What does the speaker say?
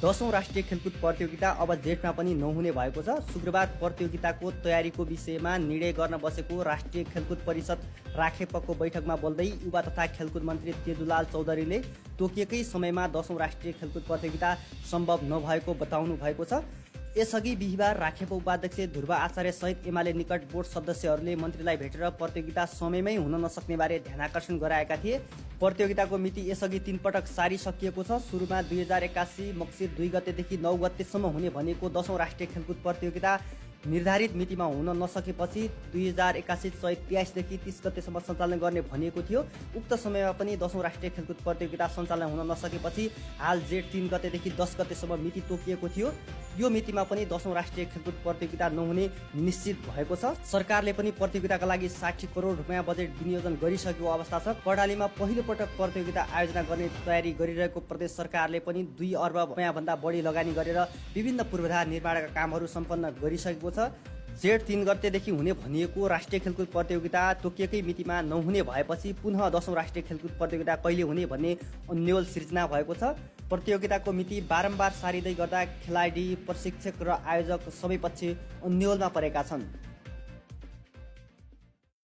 10औं राष्ट्रिय खेलकुद प्रतियोगिता अब जेठमा पनि नहुने भएको छ। शुक्रबार प्रतियोगिताको तयारीको विषयमा निर्णय गर्न बसेको राष्ट्रिय खेलकुद परिषद राखेपको बैठकमा बोल्दै युवा तथा खेलकुद मन्त्री तेजुलाल चौधरीले तोकिएकै समयमा 10औं राष्ट्रिय खेलकुद प्रतियोगिता सम्भव नभएको बताउनु भएको छ। यसअघि बिहिबार राखेपा उपाध्यक्ष ध्रुव आचार्य सहित एमाले निकट बोर्ड सदस्यहरूले मन्त्रीलाई भेटेर प्रतियोगिता समयमै हुन नसक्ने बारे ध्यानाकर्षण गराएका थिए। प्रतियोगिताको मिति यसअघि 3 पटक सारिसकिएको छ। सुरुमा 2081 मक्सिर 2 गतेदेखि 9 गतेसम्म हुने भनेको 10औं राष्ट्रिय खेलकुद प्रतियोगिता निर्धारित मितिमा हुन नसकेपछि 2081 चैत 23 देखि 30 गतेसम्म सञ्चालन गर्ने भनिएको थियो। उक्त समयमा पनि 10औं राष्ट्रिय खेलकुद प्रतियोगिता सञ्चालन हुन नसकेपछि हाल जेठ 3 गतेदेखि 10 गतेसम्म मिति तोकिएको थियो। यो मितिमा पनि 10औं राष्ट्रिय खेलकुद प्रतियोगिता नहुने निश्चित भएको छ। सरकारले पनि प्रतियोगिताका लागि 60 करोड रुपियाँ बजेट विनियोजन गरिसकेको अवस्था छ। कर्णालीमा पहिलो पटक प्रतियोगिता आयोजना गर्ने तयारी गरिरहेको प्रदेश सरकारले पनि 2 अर्ब रुपियाँ भन्दा बढी लगानी गरेर विभिन्न पूर्वाधार निर्माणका कामहरू सम्पन्न गरिसकेको छ। जेठ 3 गतेदेखि हुने भनिएको राष्ट्रिय खेलकुद प्रतियोगिता तोकिएकै मितिमा नहुने भएपछि पुनः 10औं राष्ट्रिय खेलकुद प्रतियोगिता कहिले हुने भन्ने अन्यल सिर्जना भएको छ। प्रतियोगिताको मिति बारम्बार सारिँदै गर्दा खेलाडी, प्रशिक्षक र आयोजक सबै पक्ष अन्यलमा परेका छन्।